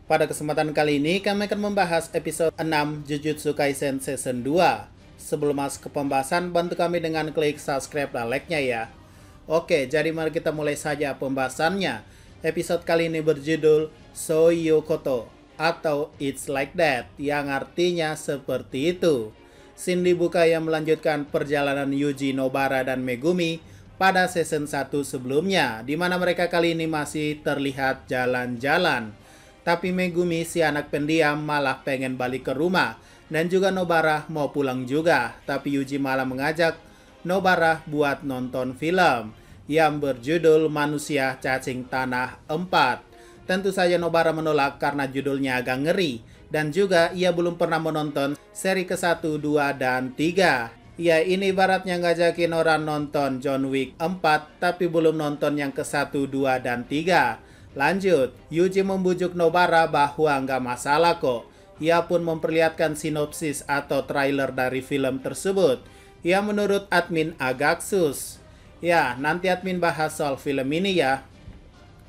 Pada kesempatan kali ini kami akan membahas episode 6 Jujutsu Kaisen Season 2. Sebelum masuk ke pembahasan, bantu kami dengan klik subscribe dan like-nya ya. Oke, jadi mari kita mulai saja pembahasannya. Episode kali ini berjudul Soyokoto atau It's Like That, yang artinya seperti itu. Scene dibuka yang melanjutkan perjalanan Yuji, Nobara, dan Megumi pada season 1 sebelumnya, di mana mereka kali ini masih terlihat jalan-jalan. Tapi Megumi, si anak pendiam, malah pengen balik ke rumah. Dan juga Nobara mau pulang juga. Tapi Yuji malah mengajak Nobara buat nonton film yang berjudul Manusia Cacing Tanah 4. Tentu saja Nobara menolak karena judulnya agak ngeri. Dan juga ia belum pernah menonton seri ke-1, 2, dan 3. Ya, ini ibaratnya ngajakin orang nonton John Wick 4 tapi belum nonton yang ke-1, 2, dan 3. Lanjut, Yuji membujuk Nobara bahwa nggak masalah kok. Ia pun memperlihatkan sinopsis atau trailer dari film tersebut, yang menurut admin agak sus. Ya, nanti admin bahas soal film ini ya.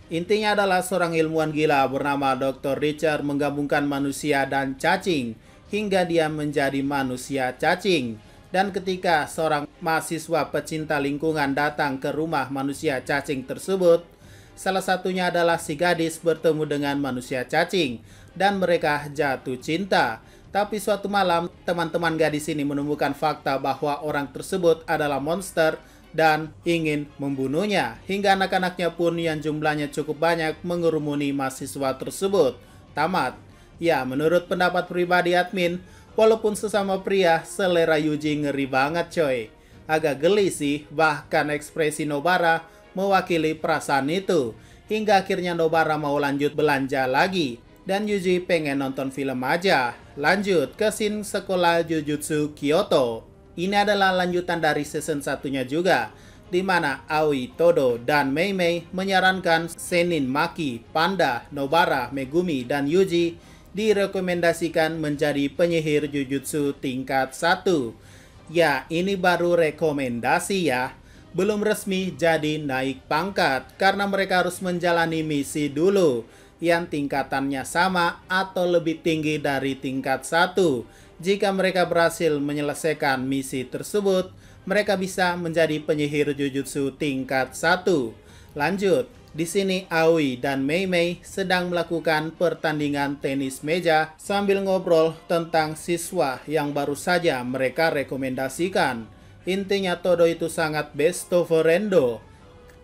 Intinya adalah seorang ilmuwan gila bernama Dr. Richard menggabungkan manusia dan cacing, hingga dia menjadi manusia cacing. Dan ketika seorang mahasiswa pecinta lingkungan datang ke rumah manusia cacing tersebut, salah satunya adalah si gadis bertemu dengan manusia cacing dan mereka jatuh cinta. Tapi suatu malam, teman-teman gadis ini menemukan fakta bahwa orang tersebut adalah monster dan ingin membunuhnya. Hingga anak-anaknya pun yang jumlahnya cukup banyak mengerumuni mahasiswa tersebut. Tamat. Ya, menurut pendapat pribadi admin, walaupun sesama pria, selera Yuji ngeri banget coy. Agak geli sih, bahkan ekspresi Nobara mewakili perasaan itu. Hingga akhirnya Nobara mau lanjut belanja lagi. Dan Yuji pengen nonton film aja. Lanjut ke scene sekolah Jujutsu Kyoto. Ini adalah lanjutan dari season satunya juga, di mana Aoi, Todo, dan Mei Mei menyarankan Sennin, Maki, Panda, Nobara, Megumi, dan Yuji direkomendasikan menjadi penyihir Jujutsu tingkat 1. Ya, ini baru rekomendasi ya. Belum resmi jadi naik pangkat karena mereka harus menjalani misi dulu yang tingkatannya sama atau lebih tinggi dari tingkat 1. Jika mereka berhasil menyelesaikan misi tersebut, mereka bisa menjadi penyihir Jujutsu tingkat 1. Lanjut, di sini Aoi dan Mei Mei sedang melakukan pertandingan tenis meja sambil ngobrol tentang siswa yang baru saja mereka rekomendasikan. Intinya Todo itu sangat besto friendo.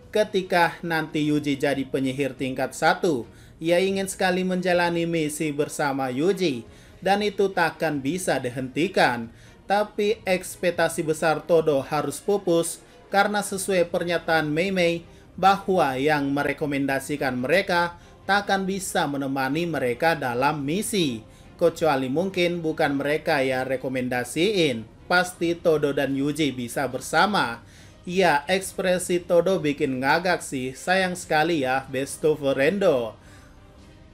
Ketika nanti Yuji jadi penyihir tingkat 1, ia ingin sekali menjalani misi bersama Yuji, dan itu takkan bisa dihentikan. Tapi ekspektasi besar Todo harus pupus karena sesuai pernyataan Mei Mei bahwa yang merekomendasikan mereka takkan bisa menemani mereka dalam misi. Kecuali mungkin bukan mereka yang rekomendasiin. Pasti Todo dan Yuji bisa bersama. Ya, ekspresi Todo bikin ngagak sih. Sayang sekali ya, besto friendo.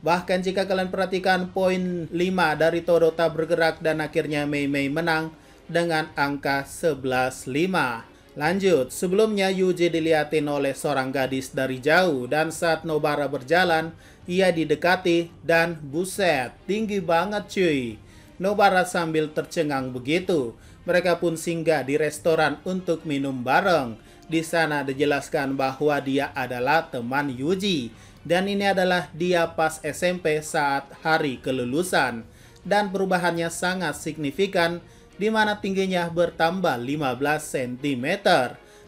Bahkan jika kalian perhatikan poin 5 dari Todo tak bergerak dan akhirnya Mei Mei menang dengan angka 11-5. Lanjut, sebelumnya Yuji dilihatin oleh seorang gadis dari jauh dan saat Nobara berjalan, ia didekati dan buset, tinggi banget cuy. Nobara sambil tercengang begitu. Mereka pun singgah di restoran untuk minum bareng. Di sana dijelaskan bahwa dia adalah teman Yuji. Dan ini adalah dia pas SMP saat hari kelulusan. Dan perubahannya sangat signifikan, di mana tingginya bertambah 15 cm.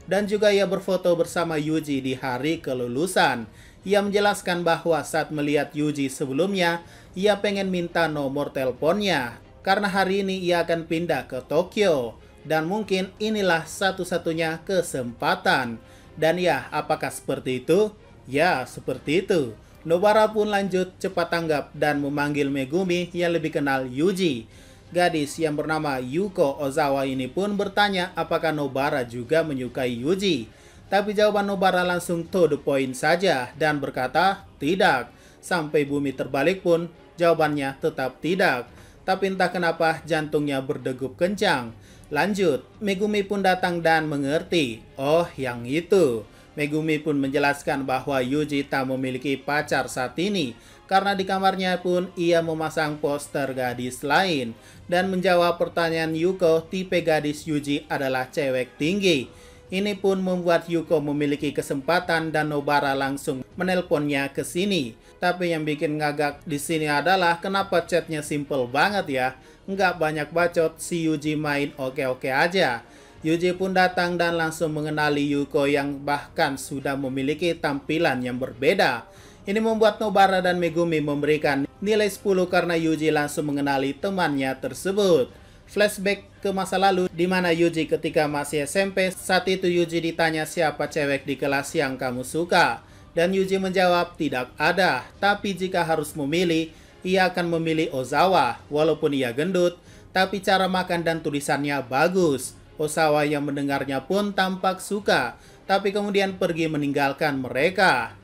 Dan juga ia berfoto bersama Yuji di hari kelulusan. Ia menjelaskan bahwa saat melihat Yuji sebelumnya, ia pengen minta nomor teleponnya. Karena hari ini ia akan pindah ke Tokyo. Dan mungkin inilah satu-satunya kesempatan. Dan ya, apakah seperti itu? Ya, seperti itu. Nobara pun lanjut cepat tanggap dan memanggil Megumi yang lebih kenal Yuji. Gadis yang bernama Yuko Ozawa ini pun bertanya apakah Nobara juga menyukai Yuji. Tapi jawaban Nobara langsung to the point saja dan berkata tidak. Sampai bumi terbalik pun jawabannya tetap tidak. Tapi entah kenapa jantungnya berdegup kencang. Lanjut, Megumi pun datang dan mengerti. Oh, yang itu. Megumi pun menjelaskan bahwa Yuji tak memiliki pacar saat ini karena di kamarnya pun ia memasang poster gadis lain. Dan menjawab pertanyaan Yuko, tipe gadis Yuji adalah cewek tinggi. Ini pun membuat Yuko memiliki kesempatan dan Nobara langsung menelponnya ke sini. Tapi yang bikin ngagak di sini adalah kenapa chatnya simple banget ya. Nggak banyak bacot, si Yuji main oke-oke aja. Yuji pun datang dan langsung mengenali Yuko yang bahkan sudah memiliki tampilan yang berbeda. Ini membuat Nobara dan Megumi memberikan nilai 10 karena Yuji langsung mengenali temannya tersebut. Flashback ke masa lalu di mana Yuji ketika masih SMP, saat itu Yuji ditanya siapa cewek di kelas yang kamu suka. Dan Yuji menjawab tidak ada, tapi jika harus memilih, ia akan memilih Ozawa. Walaupun ia gendut, tapi cara makan dan tulisannya bagus. Ozawa yang mendengarnya pun tampak suka, tapi kemudian pergi meninggalkan mereka.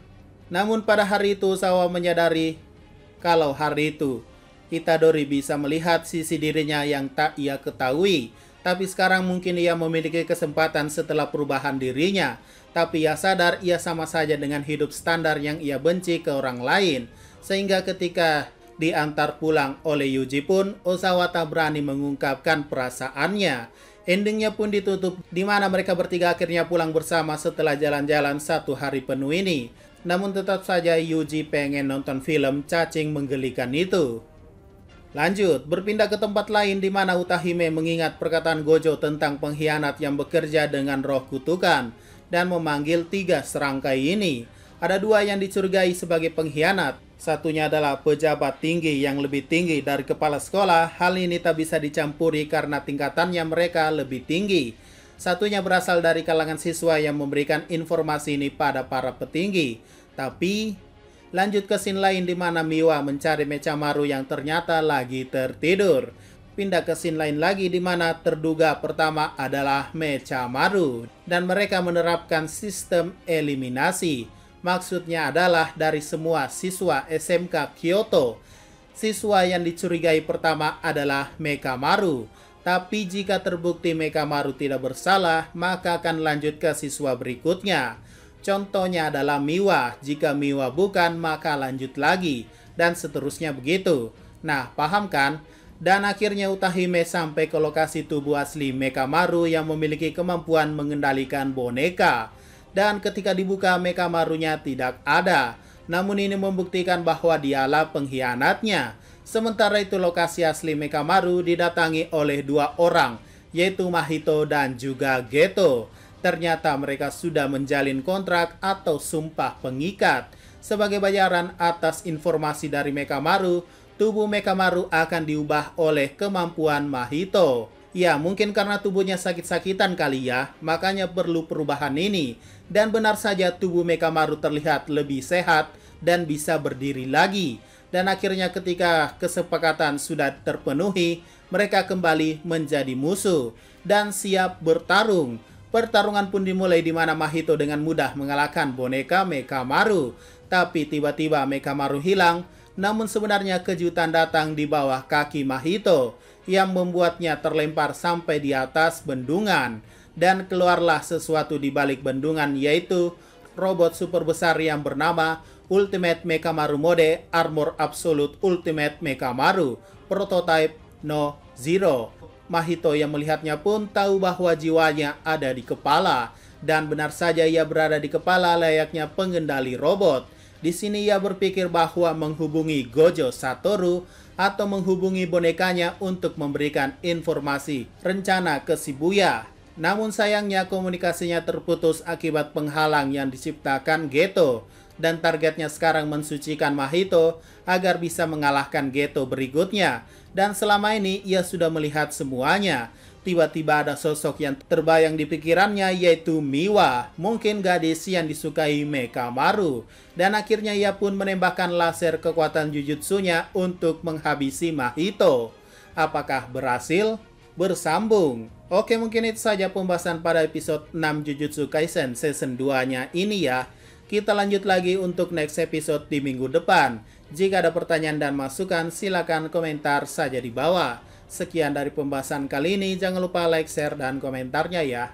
Namun pada hari itu Ozawa menyadari kalau hari itu Itadori bisa melihat sisi dirinya yang tak ia ketahui. Tapi sekarang mungkin ia memiliki kesempatan setelah perubahan dirinya. Tapi ia sadar ia sama saja dengan hidup standar yang ia benci ke orang lain. Sehingga ketika diantar pulang oleh Yuji pun, Ozawa tak berani mengungkapkan perasaannya. Endingnya pun ditutup di mana mereka bertiga akhirnya pulang bersama setelah jalan-jalan 1 hari penuh ini. Namun tetap saja Yuji pengen nonton film cacing menggelikan itu. Lanjut, berpindah ke tempat lain di mana Utahime mengingat perkataan Gojo tentang pengkhianat yang bekerja dengan roh kutukan dan memanggil 3 serangkai ini. Ada 2 yang dicurigai sebagai pengkhianat. Satunya adalah pejabat tinggi yang lebih tinggi dari kepala sekolah. Hal ini tak bisa dicampuri karena tingkatannya mereka lebih tinggi. Satunya berasal dari kalangan siswa yang memberikan informasi ini pada para petinggi. Tapi lanjut ke scene lain di mana Miwa mencari Mechamaru yang ternyata lagi tertidur. Pindah ke scene lain lagi di mana terduga pertama adalah Mechamaru dan mereka menerapkan sistem eliminasi. Maksudnya adalah dari semua siswa SMK Kyoto. Siswa yang dicurigai pertama adalah Mechamaru. Tapi jika terbukti Mechamaru tidak bersalah, maka akan lanjut ke siswa berikutnya. Contohnya adalah Miwa. Jika Miwa bukan, maka lanjut lagi. Dan seterusnya begitu. Nah, paham kan? Dan akhirnya Utahime sampai ke lokasi tubuh asli Mechamaru yang memiliki kemampuan mengendalikan boneka. Dan ketika dibuka, Mechamarunya tidak ada. Namun ini membuktikan bahwa dialah pengkhianatnya. Sementara itu lokasi asli Mechamaru didatangi oleh 2 orang, yaitu Mahito dan juga Geto. Ternyata mereka sudah menjalin kontrak atau sumpah pengikat. Sebagai bayaran atas informasi dari Mechamaru, tubuh Mechamaru akan diubah oleh kemampuan Mahito. Ya, mungkin karena tubuhnya sakit-sakitan kali ya, makanya perlu perubahan ini. Dan benar saja tubuh Mechamaru terlihat lebih sehat dan bisa berdiri lagi. Dan akhirnya ketika kesepakatan sudah terpenuhi, mereka kembali menjadi musuh dan siap bertarung. Pertarungan pun dimulai di mana Mahito dengan mudah mengalahkan boneka Mechamaru. Tapi tiba-tiba Mechamaru hilang, namun sebenarnya kejutan datang di bawah kaki Mahito yang membuatnya terlempar sampai di atas bendungan. Dan keluarlah sesuatu di balik bendungan, yaitu robot super besar yang bernama Ultimate Mechamaru Mode Armor Absolute Ultimate Mechamaru Prototype No Zero. Mahito yang melihatnya pun tahu bahwa jiwanya ada di kepala. Dan benar saja ia berada di kepala layaknya pengendali robot. Di sini ia berpikir bahwa menghubungi Gojo Satoru atau menghubungi bonekanya untuk memberikan informasi rencana ke Shibuya. Namun sayangnya komunikasinya terputus akibat penghalang yang diciptakan Geto. Dan targetnya sekarang mensucikan Mahito agar bisa mengalahkan Geto berikutnya. Dan selama ini ia sudah melihat semuanya. Tiba-tiba ada sosok yang terbayang di pikirannya, yaitu Miwa, mungkin gadis yang disukai Mechamaru. Dan akhirnya ia pun menembakkan laser kekuatan jujutsunya untuk menghabisi Mahito. Apakah berhasil? Bersambung. Oke, mungkin itu saja pembahasan pada episode 6 Jujutsu Kaisen season 2-nya ini ya. Kita lanjut lagi untuk next episode di minggu depan. Jika ada pertanyaan dan masukan, silakan komentar saja di bawah. Sekian dari pembahasan kali ini, jangan lupa like, share, dan komentarnya ya.